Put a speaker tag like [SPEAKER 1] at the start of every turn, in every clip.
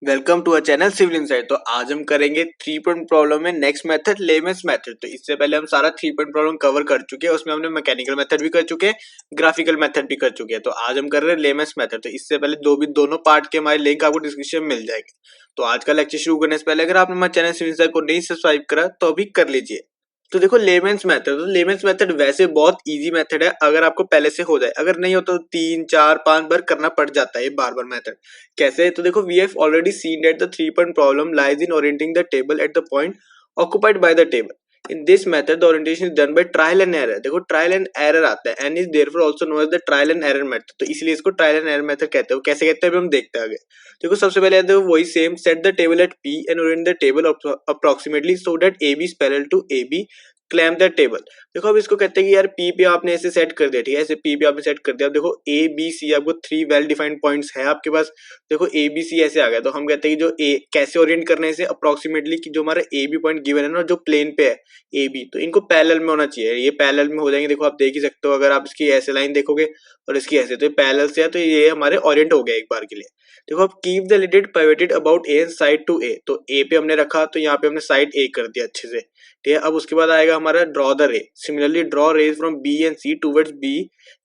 [SPEAKER 1] Welcome to a channel civil insight. तो आज हम करेंगे 3 पॉइंट प्रॉब्लम में नेक्स्ट मेथड लेमेंस मेथड। तो इससे पहले हम सारा 3 पॉइंट प्रॉब्लम कवर कर चुके हैं, उसमें हमने मैकेनिकल मेथड भी कर चुके हैं, ग्राफिकल मेथड भी कर चुके हैं। तो आज हम कर रहे हैं लेमेंस मेथड। तो इससे पहले दोनों पार्ट के हमारे लिंक आपको डिस्क्रिप्शन में मिल जाएंगे। तो आज का लेक्चर शुरू करने से पहले अगर आपने हमारे चैनल सिविल इनसाइट को नहीं सब्सक्राइब करा तो अभी कर लीजिए। तो देखो लेमेंस मेथड, तो लेमेंस मेथड वैसे बहुत इजी मेथड है अगर आपको पहले से हो जाए, अगर नहीं हो तो 3 4 5 बार करना पड़ जाता है बार बार मेथड। कैसे? तो देखो we have already seen that the 3 point problem lies in orienting the table at the point occupied by the table. In this method the orientation is done by trial and error. देखो trial and error आता है and is therefore also known as the trial and error method. तो इसलिए इसको trial and error method कहते हैं। कैसे कहते हैं अभी हम देखते हैं आगे। देखो सबसे पहले देखो वही same, set the table at P and orient the table approximately so that AB is parallel to AB, clamp the table. देखो अब इसको कहते हैं कि यार P पे आपने ऐसे सेट कर दिया, ठीक है, ऐसे P पे आपने सेट कर दिया। अब देखो A B C आपको 3 वेल डिफाइंड पॉइंट्स है आपके पास। देखो A B C ऐसे आ गया, तो हम कहते हैं कि जो A कैसे ओरिएंट करने से अप्रोक्सीमेटली कि जो हमारा A B पॉइंट गिवन है ना, जो प्लेन पे है A B, तो इनको पैरेलल में होना चाहिए। ये पैरेलल में हो जाएंगे। देखो आप देख ही सकते हो, अगर आप इसकी ऐसे लाइन देखोगे और इसकी ऐसे, तो ये पैरेलल से है, तो ये हमारे ओरिएंट हो गया एक बार के लिए। देखो अब keep the lidded pivoted about A side to A। तो A पे हमने रखा, तो यहाँ पे हमने साइड A कर दिया अच्छे से, ठीक है। अब उसके बाद आएगा हमारा draw the ray. Similarly draw rays from B and C towards B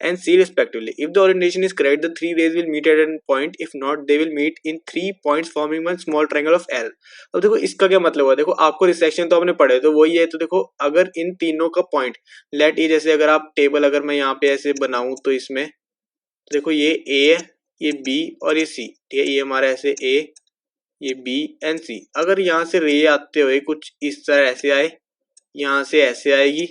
[SPEAKER 1] and C respectively. If the orientation is correct, the three rays will meet at a point. If not, they will meet in 3 points forming one small triangle of L. अब देखो इसका क्या मतलब हुआ। देखो आपको resection तो आपने पढ़े, तो वही है। तो देखो अगर इन तीनों का पॉइंट लेट ये, जैसे अगर आप टेबल अगर मैं यहाँ पे ऐसे बनाऊं तो इसमें तो देखो ये A है, ये B और ये C, ठीक है। ये हमारा ऐसे A, ये B एंड C। अगर यहाँ से रे आते हुए कुछ इस तरह ऐसे आए, यहाँ से ऐसे आएगी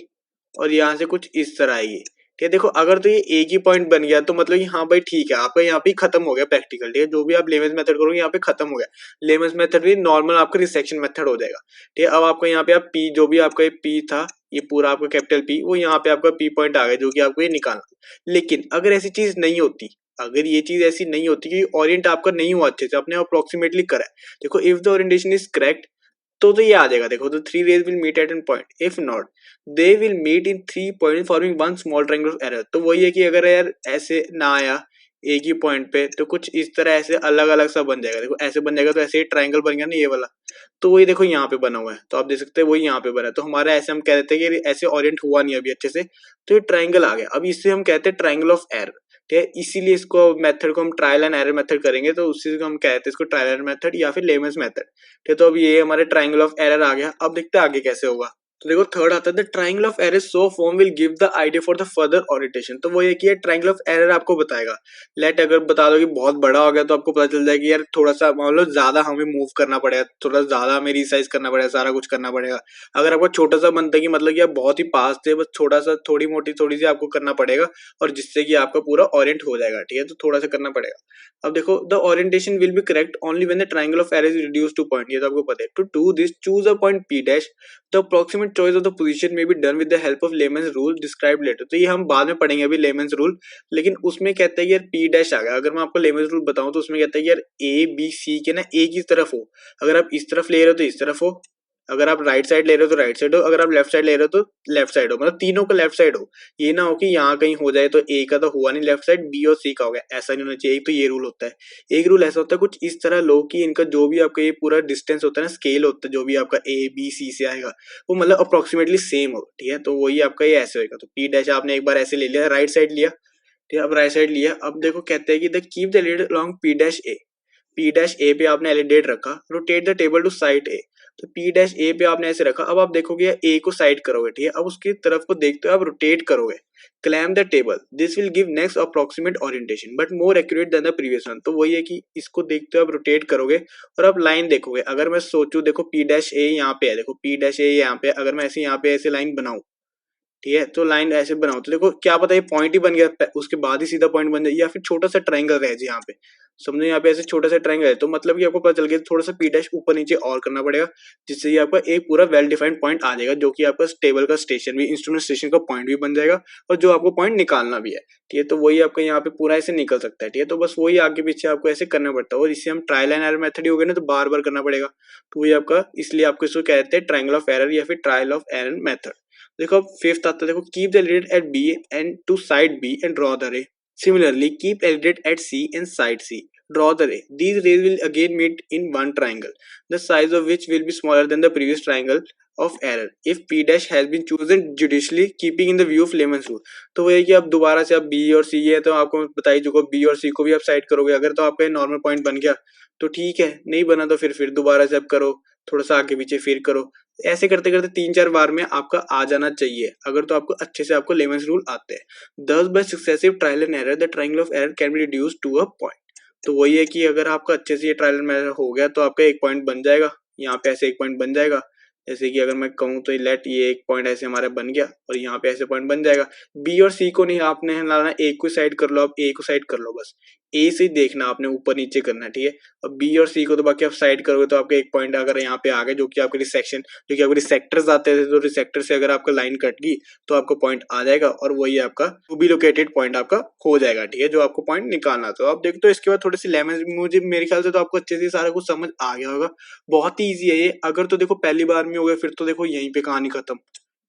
[SPEAKER 1] और यहाँ से कुछ इस तरह आएगी, ठीक है। देखो अगर तो ये एक ही पॉइंट बन गया तो मतलब कि हाँ भाई ठीक है, आपका यहाँ पे खत्म हो गया प्रैक्टिकल, ठीक है। जो भी आप लेमेंस मेथड करोगे यहाँ पे खत्म हो गया। लेमेंस मेथड भी नॉर्मल आपका रिसेक्शन मेथड हो जाएगा, ठीक है। अब आपका यहाँ पे आप P, जो भी आपका P था, ये पूरा आपका कैपिटल P, वो यहाँ पे आपका P पॉइंट आ गया, जो कि आपको ये निकालना। लेकिन अगर ऐसी चीज नहीं होती, अगर ये चीज ऐसी नहीं होती कि ओरिएंट आपका नहीं हुआ अच्छे से, आपने अप्रोक्सीमेटली करा है, देखो if the orientation is correct, तो ये आ जाएगा। देखो तो 3 rays will meet at an point, if not they will meet in 3 point forming one small triangle of error. तो वही है कि अगर यार ऐसे ना आया एक ही पॉइंट पे, तो कुछ इस तरह ऐसे अलग अलग सा बन जाएगा। देखो ऐसे बन जाएगा, तो ऐसे ही ट्रायंगल बन गया ना ये वाला। तो वही देखो यहाँ पे बना हुआ है, तो आप देख सकते हैं वही यहाँ पे बना है। तो हमारा ऐसे हम कह देते हैं कि ऐसे ओरिएंट हुआ नहीं अभी अच्छे से, तो ये ट्रायंगल आ गया। अब इससे हम कहते हैं ट्रायंगल ऑफ एरर, ठीक है। इसीलिए इसको मेथड को हम ट्रायल एंड एरर मेथड करेंगे, तो उसी को हम कहते हैं इसको ट्रायल एंड मेथड या फिर लेमेंस मेथड, ठीक है। तो अब ये हमारे ट्रायंगल ऑफ एरर आ गया। अब देखते हैं आगे कैसे होगा। तो देखो थर्ड आता है the triangle of error so form will give the idea for the further orientation. तो वो ये कि ट्रायंगल ऑफ एरर आपको बताएगा। लेट अगर बता दो कि बहुत बड़ा हो गया, तो आपको पता चल जाएगा कि यार थोड़ा सा मान लो ज्यादा हमें मूव करना पड़ेगा, थोड़ा ज्यादा हमें रिसाइज करना पड़ेगा, सारा कुछ करना पड़ेगा। अगर आपको छोटा सा बनता है कि मतलब कि आप बहुत ही पास थे, बस छोटा सा थोड़ी मोटी थोड़ी सी आपको करना पड़ेगा, और जिससे कि आपका पूरा ओरिएंट हो जाएगा, ठीक है। तो थोड़ा सा करना पड़ेगा। अब देखो the orientation will be correct only when the triangle of error is reduced to point. ये तो आपको पता है। To do this choose a point P dash. The approximate choice of the position may be done with the help of Layman's rule described later। तो ये हम बाद में पढ़ेंगे अभी Layman's rule, लेकिन उसमें कहता है कि यार P डैश आ गया। अगर मैं आपको Layman's rule बताऊं तो उसमें कहता है कि यार A B C के ना एक ही तरफ हो। अगर आप इस तरफ ले रहे हो तो इस तरफ हो, अगर आप राइट साइड ले रहे हो तो राइट साइड हो, अगर आप लेफ्ट साइड ले रहे हो तो लेफ्ट साइड हो, मतलब तीनों का लेफ्ट साइड हो। ये ना हो कि यहाँ कहीं हो जाए तो A का तो हुआ नहीं लेफ्ट साइड, B और C का हो गया, ऐसा नहीं होना चाहिए। एक तो ये रूल होता है। एक रूल ऐसा होता है कुछ इस तरह लो कि इनका जो भी आपका ये पूरा डिस्टेंस होता है ना, स्केल होता है, जो भी आपका A B C से आएगा वो मतलब अप्रोक्सीमेटली सेम हो, ठीक है। तो वही आपका ये ऐसे होगा। तो P डैश आपने एक बार ऐसे ले लिया, राइट साइड लिया, ठीक है। अब राइट साइड लिया। अब देखो कहते हैं कि the keep the lead along P dash A। P dash A पे आपने एलिडेट रखा, rotate the table to side A। तो P डैश A पे आपने ऐसे रखा। अब आप देखोगे A को साइड करोगे, ठीक है। अब उसकी तरफ को देखते हो आप रोटेट करोगे, clamp the table, this will give next approximate orientation but more accurate than the previous one. तो वही है कि इसको देखते हो आप रोटेट करोगे और आप लाइन देखोगे। अगर मैं सोचूं, देखो P डैश A यहाँ पे है, देखो P डैश A यहाँ पे, अगर मैं ऐसे यहाँ पे ऐसे लाइन बनाऊं, ठीक है, तो लाइन ऐसे बनाओ, तो देखो क्या पता ये पॉइंट ही बन गया, उसके बाद ही सीधा पॉइंट बन जाए, या फिर छोटा सा ट्रायंगल रह जाए यहाँ पे। समझो यहाँ पे ऐसे छोटा सा ट्रायंगल है, तो मतलब कि आपको पता चल गया थोड़ा सा P डैश ऊपर नीचे और करना पड़ेगा, जिससे ये आपका एक पूरा वेल डिफाइंड पॉइंट आ जाएगा, जो कि आपका टेबल का स्टेशन भी, इंस्ट्रूमेंट स्टेशन का पॉइंट भी बन जाएगा, और जो आपको पॉइंट निकालना भी है, ठीक है। तो वही आपका यहाँ पे पूरा ऐसे निकल सकता है, ठीक है। तो बस वही आगे पीछे आपको ऐसे करना पड़ता है, और इससे हम ट्रायल एंड एरर मेथड ही हो गया ना, तो बार बार करना पड़ेगा। तो वही आपका, इसलिए आपको इसको कहते हैं ट्रायंगल ऑफ एरर या फिर ट्रायल ऑफ एरर मेथड। देखो फिफ्थ आता है, देखो keep the lead at B and to side B and draw the ray. Similarly keep alidade at C and side C। Draw the ray. These rays will again meet in one triangle, the size of which will be smaller than the previous triangle of error if p dash has been chosen judicially keeping in the view of Lehman's rule. तो वो है कि अब दोबारा से आप b और c है तो आपको बता ही चुका, b और c को भी आप साइड करोगे, अगर तो आपका नॉर्मल पॉइंट बन गया तो ठीक है, नहीं बना तो फिर दोबारा से आप करो, थोड़ा सा आगे पीछे फिर करो, ऐसे करते करते 3-4 बार में आपका आ जाना चाहिए, अगर तो आपको अच्छे से आपको लेमन्स रूल आते हैं। Thus by successive trial and error the triangle of error can be reduced to a point. तो वही है कि अगर आपका अच्छे से ये ट्रायल एंड एरर हो गया तो आपका एक पॉइंट बन जाएगा, यहाँ पे ऐसे एक पॉइंट बन जाएगा, जैसे कि अगर मैं कहूँ तो लेट ये एक पॉइंट ऐसे हमारा बन गया और यहाँ पे ऐसे पॉइंट बन जाएगा। बी और सी को नहीं आपने लाना, ए को साइड कर लो, आप ए को साइड कर लो, बस ए से देखना आपने ऊपर नीचे करना है, ठीक है। अब बी और सी को तो बाकी आप साइड करोगे तो आपका एक पॉइंट अगर यहाँ पे आ गया जो कि आपके रिसेक्शन, जो कि आपके रिसेक्टर्स आते थे, तो रिसेक्टर से अगर आपका लाइन कट गई तो आपको पॉइंट आ जाएगा और वही आपका टू बी लोकेटेड पॉइंट आपका हो जाएगा, ठीक है, जो आपको पॉइंट निकालना। तो आप देखते हो इसके बाद थोड़ी सी लेमन, मुझे मेरे ख्याल से तो आपको अच्छे से सारा कुछ समझ आ गया होगा। बहुत ही ईजी है ये, अगर तो देखो पहली बार में हो गया फिर तो देखो यहीं पे कहानी खत्म,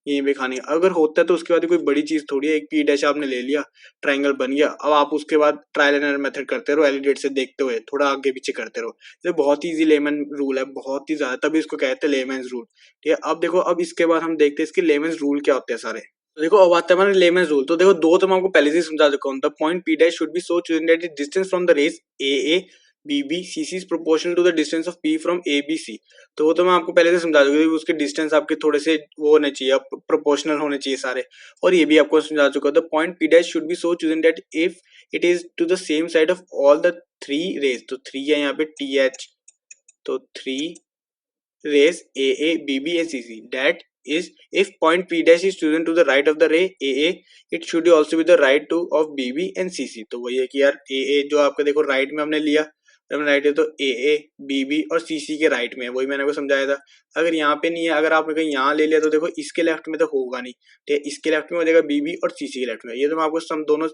[SPEAKER 1] यहीं पे कहानी अगर होता है तो उसके बाद कोई बड़ी चीज थोड़ी है, एक पी डैश आपने ले लिया, ट्रायंगल बन गया, अब आप उसके बाद ट्रायल एंड एरर मेथड करते रहो, एलिडेट से देखते हुए थोड़ा आगे पीछे करते रहो। ये बहुत ही इजी लेमन रूल है, बहुत ही ज्यादा, तभी इसको कहते हैं लेमन्स रूल, ठीक है। अब देखो, अब इसके बाद हम देखते हैं इसके लेमन्स रूल क्या होते हैं सारे। तो देखो अब आता है हमारे लेमन्स रूल। तो देखो दो तो मैं आपको पहले से समझा चुका हूं। The point P dash should be so chosen that the distance from the rays A BB CC is proportional to the distance of P from ABC। तो वो तो मैं आपको पहले से समझा चुका हूँ, उसके डिस्टेंस आपके थोड़े से वो होने चाहिए, प्रोपोर्शनल होने चाहिए सारे, और ये भी आपको समझा चुका हूँ। The point P dash should be so chosen that if it is to the same side of all the three rays, तो 3 है यहाँ पे TH, तो 3 rays AA, BB and CC, that is if point P dash is chosen to the right of the ray AA, it should also be the right to of BB and CC। तो वही है कि यार AA जो आपका देखो right में हमने लिया, राइट है तो AA, BB और CC के राइट में है, वही मैंने आपको समझाया था। अगर यहाँ पे नहीं है, अगर आपने कहीं यहाँ ले लिया तो देखो इसके लेफ्ट में तो होगा नहीं, ठीक है, इसके लेफ्ट में हो जाएगा BB और CC के लेफ्ट में, ये तो मैं आपको दोनों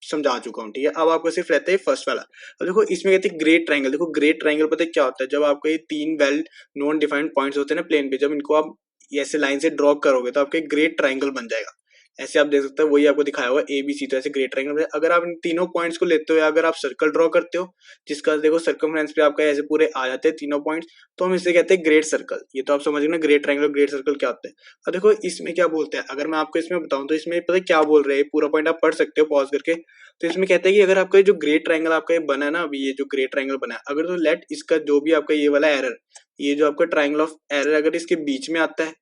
[SPEAKER 1] समझा चुका हूँ, ठीक है। अब आपको सिर्फ रहता है फर्स्ट वाला। अब देखो इसमें कहते हैं ग्रेट ट्रायंगल। देखो ग्रेट ट्रायंगल पता है क्या होता है, जब आपको ये 3 वेल नॉन डिफाइंड पॉइंट्स होते हैं ना प्लेन पे, जब इनको आप ऐसे लाइन से ड्रॉ करोगे तो आपका एक ग्रेट ट्रायंगल बन जाएगा। ऐसे आप देख सकते हो, वही आपको दिखाया हुआ ABC, तो ऐसे ग्रेट ट्रायंगल। अगर आप इन तीनों पॉइंट्स को लेते हो, अगर आप सर्कल ड्रॉ करते हो जिसका देखो सर्कमफ्रेंस पे आपका ऐसे पूरे आ जाते हैं तीनों पॉइंट्स, तो हम इसे कहते हैं ग्रेट सर्कल। ये तो आप समझ ना ग्रेट ट्रायंगल ग्रेट सर्कल क्या होता है। अब देखो इसमें क्या बोलते हैं, अगर मैं आपको इसमें बताऊं तो इसमें पता है क्या बोल रहे हैं, पूरा पॉइंट आप पढ़ सकते हो पॉज करके। तो इसमें कहते हैं कि अगर आपका जो ग्रेट ट्रायंगल आपका ये बना है ना, अभी ये जो ग्रेट ट्रायंगल बना है, अगर तो लेट इसका जो भी आपका ये वाला एरर, ये जो आपका ट्रायंगल ऑफ एरर अगर इसके बीच में आता है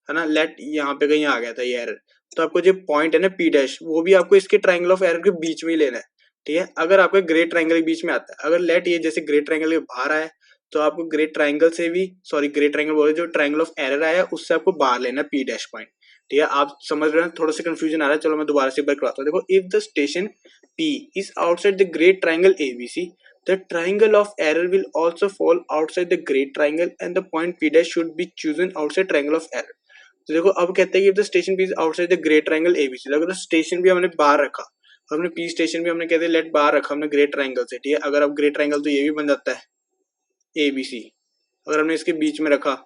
[SPEAKER 1] ना, लेट यहाँ पे कहीं आ गया था ये एरर, तो आपको जो पॉइंट है ना P डैश, वो भी आपको इसके ट्रायंगल ऑफ एरर के बीच में ही लेना है, ठीक है। अगर आपका ग्रेट ट्रायंगल के बीच में आता है, अगर लेट ये जैसे ग्रेट ट्रायंगल के बाहर आया तो आपको ग्रेट ट्रायंगल से भी, सॉरी ग्रेट ट्रायंगल बोले, जो ट्रायंगल ऑफ एरर आया उससे आपको बाहर लेना है P डैश पॉइंट, ठीक है। आप समझ रहे हैं, थोड़ा सा कंफ्यूजन आ रहा है, चलो मैं दोबारा से एक बार करवाता हूँ। देखो if the station P is outside the great triangle ABC, the triangle of error will also fall outside the great triangle and the point P dash should be chosen outside triangle of error। तो देखो अब कहते हैं कि if the station P is outside the great triangle ABC, अगर तो station भी हमने बाहर रखा, हमने P स्टेशन भी हमने कहते हैं लेट बाहर रखा हमने ग्रेट ट्रायंगल से, ठीक है। अगर अब ग्रेट ट्रायंगल तो ये भी बन जाता है ABC, अगर हमने इसके बीच में रखा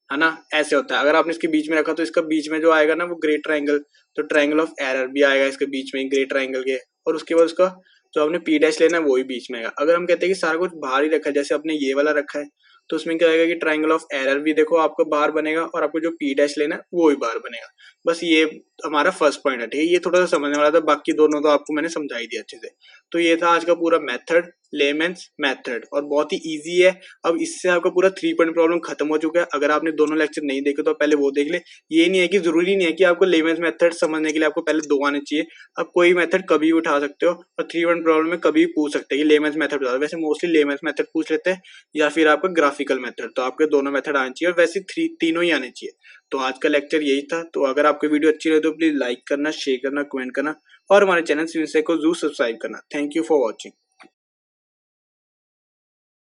[SPEAKER 1] है ना, ऐसे होता है। अगर आपने इसके बीच में रखा तो इसका बीच में जो आएगा ना वो ग्रेट ट्रायंगल, तो ट्रायंगल ऑफ एरर भी आएगा इसके बीच में ग्रेट ट्रायंगल के, और उसके बाद उसका जो आपने P डैश लेना है वो ही बीच में आएगा। अगर हम कहते हैं कि सारा कुछ बाहर ही रखा है, जैसे आपने ये वाला रखा है, तो उसमें क्या आएगा कि ट्रायंगल ऑफ एरर भी देखो आपको बाहर बनेगा और आपको जो P डैश लेना है वो भी बाहर बनेगा। बस ये हमारा फर्स्ट पॉइंट है, ठीक है। ये थोड़ा सा समझने वाला था, बाकी दोनों तो आपको मैंने समझा ही दिया अच्छे से। तो ये था आज का पूरा मेथड, लेमन्स मेथड, और बहुत ही इजी है। अब इससे आपका पूरा 3 पॉइंट प्रॉब्लम खत्म हो चुका है। अगर आपने दोनों लेक्चर नहीं देखे तो पहले वो देख ले। ये नहीं है कि जरूरी नहीं है कि आपको लेमन्स मेथड समझने के लिए आपको पहले 2 आने चाहिए। आप कोई मेथड कभी भी उठा सकते हो और 3 पॉइंट प्रॉब्लम में कभी भी पूछ सकते हैं कि लेमन्स मेथड बता दो। वैसे मोस्टली लेमन्स मेथड पूछ लेते हैं या फिर आपका ग्राफिकल मेथड, तो आपके दोनों मेथड आने चाहिए और वैसे तीनों ही आने चाहिए। तो आज का लेक्चर यही था। तो अगर आपको वीडियो अच्छी लगे तो प्लीज लाइक करना, शेयर करना, कमेंट करना और हमारे चैनल को जरूर सब्सक्राइब करना। Thank you for watching.